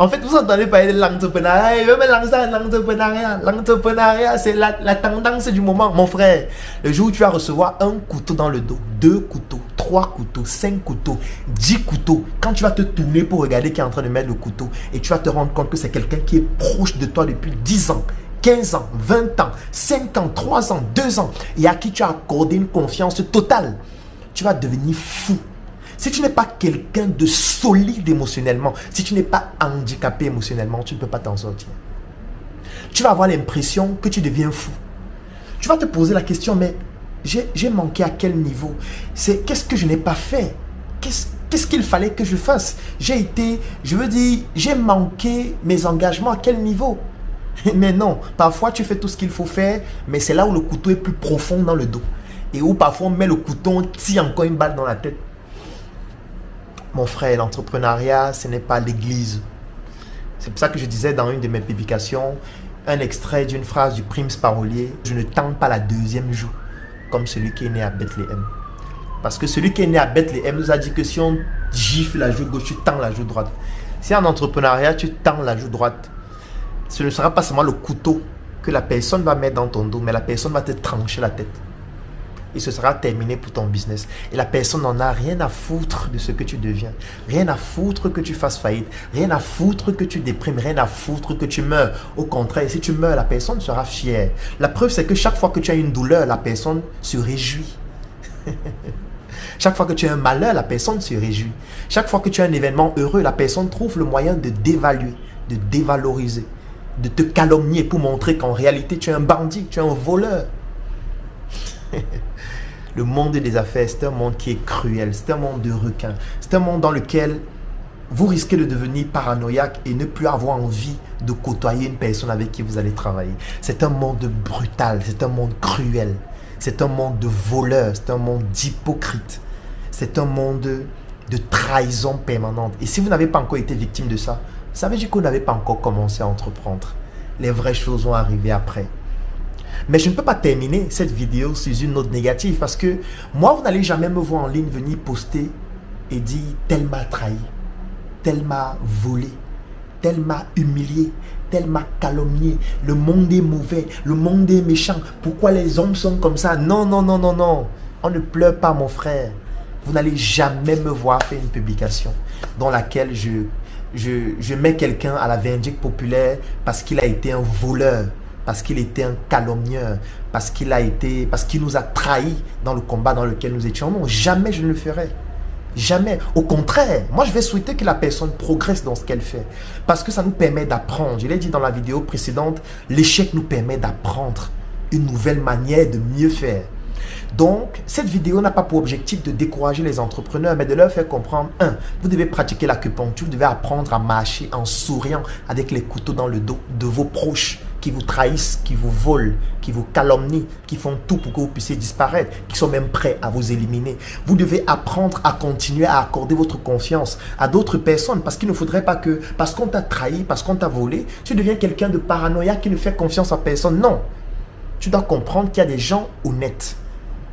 En fait, vous entendez parler de l'entrepreneuriat, même l'entrepreneuriat. L'entrepreneuriat, c'est la tendance du moment, mon frère. Le jour où tu vas recevoir un couteau dans le dos, 2 couteaux, 3 couteaux, 5 couteaux, 10 couteaux, quand tu vas te tourner pour regarder qui est en train de mettre le couteau et tu vas te rendre compte que c'est quelqu'un qui est proche de toi depuis 10 ans, 15 ans, 20 ans, 5 ans, 3 ans, 2 ans et à qui tu as accordé une confiance totale, tu vas devenir fou. Si tu n'es pas quelqu'un de solide émotionnellement, si tu n'es pas handicapé émotionnellement, tu ne peux pas t'en sortir. Tu vas avoir l'impression que tu deviens fou. Tu vas te poser la question, mais j'ai manqué à quel niveau? Qu'est-ce que je n'ai pas fait? Qu'est-ce qu'il fallait que je fasse? J'ai manqué mes engagements à quel niveau? Mais non, parfois tu fais tout ce qu'il faut faire, mais c'est là où le couteau est plus profond dans le dos. Et où parfois on met le couteau, on tire encore une balle dans la tête. Mon frère, l'entrepreneuriat, ce n'est pas l'église. C'est pour ça que je disais dans une de mes publications, un extrait d'une phrase du Prince Parolier, je ne tends pas la deuxième joue, comme celui qui est né à Bethléem. Parce que celui qui est né à Bethléem nous a dit que si on gifle la joue gauche, tu tends la joue droite. Si en entrepreneuriat, tu tends la joue droite, ce ne sera pas seulement le couteau que la personne va mettre dans ton dos, mais la personne va te trancher la tête. Et ce sera terminé pour ton business. Et la personne n'en a rien à foutre de ce que tu deviens. Rien à foutre que tu fasses faillite. Rien à foutre que tu déprimes. Rien à foutre que tu meurs. Au contraire, si tu meurs, la personne sera fière. La preuve, c'est que chaque fois que tu as une douleur, la personne se réjouit. Chaque fois que tu as un malheur, la personne se réjouit. Chaque fois que tu as un événement heureux, la personne trouve le moyen de dévaluer, de dévaloriser, de te calomnier pour montrer qu'en réalité, tu es un bandit, tu es un voleur. Le monde des affaires, c'est un monde qui est cruel, c'est un monde de requins, c'est un monde dans lequel vous risquez de devenir paranoïaque et ne plus avoir envie de côtoyer une personne avec qui vous allez travailler. C'est un monde brutal, c'est un monde cruel, c'est un monde de voleurs, c'est un monde d'hypocrites, c'est un monde de trahison permanente. Et si vous n'avez pas encore été victime de ça, ça veut dire que vous n'avez pas encore commencé à entreprendre. Les vraies choses vont arriver après. Mais je ne peux pas terminer cette vidéo sur une note négative parce que moi, vous n'allez jamais me voir en ligne venir poster et dire tel m'a trahi, tel m'a volé, tel m'a humilié, tel m'a calomnié, le monde est mauvais, le monde est méchant, pourquoi les hommes sont comme ça? Non, non, non, non, non, on ne pleure pas mon frère. Vous n'allez jamais me voir faire une publication dans laquelle je mets quelqu'un à la vindicte populaire parce qu'il a été un voleur, parce qu'il était un calomnieur, parce qu'il nous a trahis dans le combat dans lequel nous étions. Non, jamais je ne le ferai. Jamais. Au contraire, moi je vais souhaiter que la personne progresse dans ce qu'elle fait. Parce que ça nous permet d'apprendre. Je l'ai dit dans la vidéo précédente, l'échec nous permet d'apprendre une nouvelle manière de mieux faire. Donc, cette vidéo n'a pas pour objectif de décourager les entrepreneurs, mais de leur faire comprendre, vous devez pratiquer l'acupuncture, vous devez apprendre à marcher en souriant avec les couteaux dans le dos de vos proches qui vous trahissent, qui vous volent, qui vous calomnient, qui font tout pour que vous puissiez disparaître, qui sont même prêts à vous éliminer. Vous devez apprendre à continuer à accorder votre confiance à d'autres personnes parce qu'il ne faudrait pas que, parce qu'on t'a trahi, parce qu'on t'a volé, tu deviens quelqu'un de paranoïaque qui ne fait confiance à personne. Non, tu dois comprendre qu'il y a des gens honnêtes.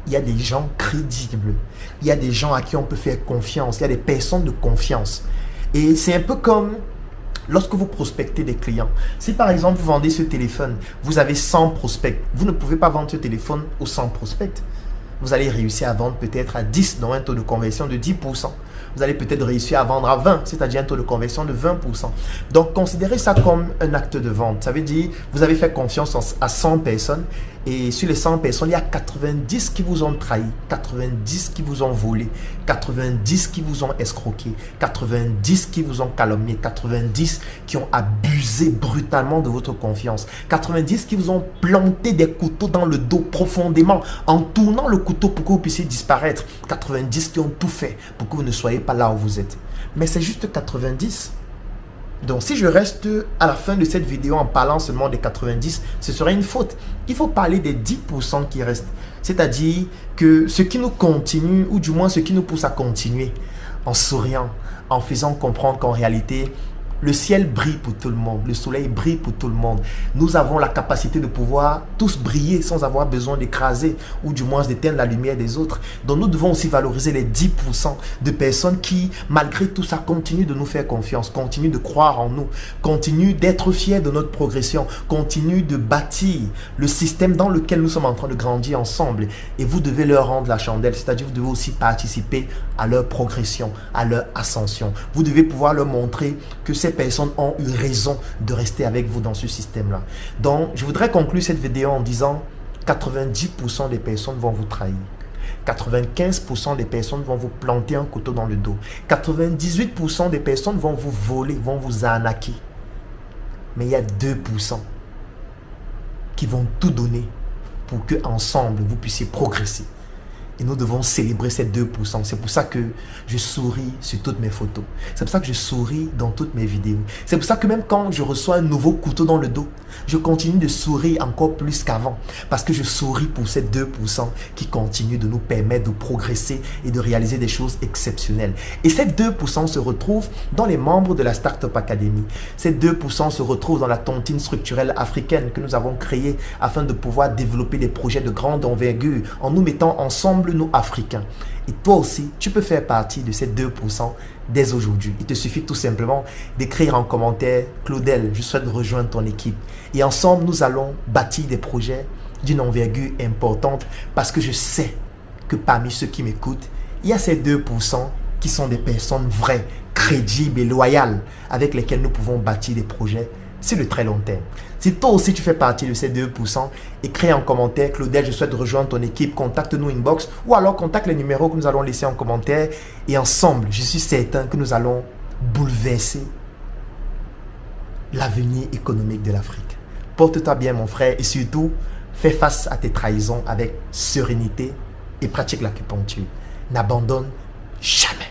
Il y a des gens crédibles, il y a des gens à qui on peut faire confiance, il y a des personnes de confiance. Et c'est un peu comme lorsque vous prospectez des clients. Si par exemple vous vendez ce téléphone, vous avez 100 prospects, vous ne pouvez pas vendre ce téléphone aux 100 prospects. Vous allez réussir à vendre peut-être à 10, dont un taux de conversion de 10%. Vous allez peut-être réussir à vendre à 20, c'est-à-dire un taux de conversion de 20%. Donc, considérez ça comme un acte de vente. Ça veut dire, vous avez fait confiance à 100 personnes et sur les 100 personnes, il y a 90 qui vous ont trahi, 90 qui vous ont volé, 90 qui vous ont escroqué, 90 qui vous ont calomnié, 90 qui ont abusé brutalement de votre confiance, 90 qui vous ont planté des couteaux dans le dos profondément en tournant le couteau pour que vous puissiez disparaître, 90 qui ont tout fait pour que vous ne soyez pas là où vous êtes. Mais c'est juste 90. Donc, si je reste à la fin de cette vidéo en parlant seulement des 90, ce serait une faute. Il faut parler des 10% qui restent. C'est-à-dire que ce qui nous continue, ou du moins ce qui nous pousse à continuer, en souriant, en faisant comprendre qu'en réalité, Le ciel brille pour tout le monde, le soleil brille pour tout le monde. Nous avons la capacité de pouvoir tous briller sans avoir besoin d'écraser ou du moins d'éteindre la lumière des autres. Donc nous devons aussi valoriser les 10% de personnes qui, malgré tout ça, continuent de nous faire confiance, continuent de croire en nous, continuent d'être fiers de notre progression, continuent de bâtir le système dans lequel nous sommes en train de grandir ensemble. Et vous devez leur rendre la chandelle, c'est-à-dire vous devez aussi participer à leur progression, à leur ascension. Vous devez pouvoir leur montrer que ces personnes ont eu raison de rester avec vous dans ce système-là. Donc, je voudrais conclure cette vidéo en disant 90% des personnes vont vous trahir. 95% des personnes vont vous planter un couteau dans le dos. 98% des personnes vont vous voler, vont vous arnaquer. Mais il y a 2% qui vont tout donner pour que ensemble vous puissiez progresser. Et nous devons célébrer ces 2%. C'est pour ça que je souris sur toutes mes photos. C'est pour ça que je souris dans toutes mes vidéos. C'est pour ça que même quand je reçois un nouveau couteau dans le dos, je continue de sourire encore plus qu'avant. Parce que je souris pour ces 2% qui continuent de nous permettre de progresser et de réaliser des choses exceptionnelles. Et ces 2% se retrouvent dans les membres de la Startup Academy. Ces 2% se retrouvent dans la tontine structurelle africaine que nous avons créée afin de pouvoir développer des projets de grande envergure en nous mettant ensemble nous Africains. Et toi aussi, tu peux faire partie de ces 2% dès aujourd'hui. Il te suffit tout simplement d'écrire en commentaire « Claudel, je souhaite rejoindre ton équipe ». Et ensemble, nous allons bâtir des projets d'une envergure importante parce que je sais que parmi ceux qui m'écoutent, il y a ces 2% qui sont des personnes vraies, crédibles et loyales avec lesquelles nous pouvons bâtir des projets sur le très long terme. Si toi aussi tu fais partie de ces 2%, écris en commentaire « Claudel, je souhaite rejoindre ton équipe », contacte-nous inbox ou alors contacte les numéros que nous allons laisser en commentaire et ensemble, je suis certain que nous allons bouleverser l'avenir économique de l'Afrique. Porte-toi bien mon frère et surtout, fais face à tes trahisons avec sérénité et pratique l'acupuncture. N'abandonne jamais.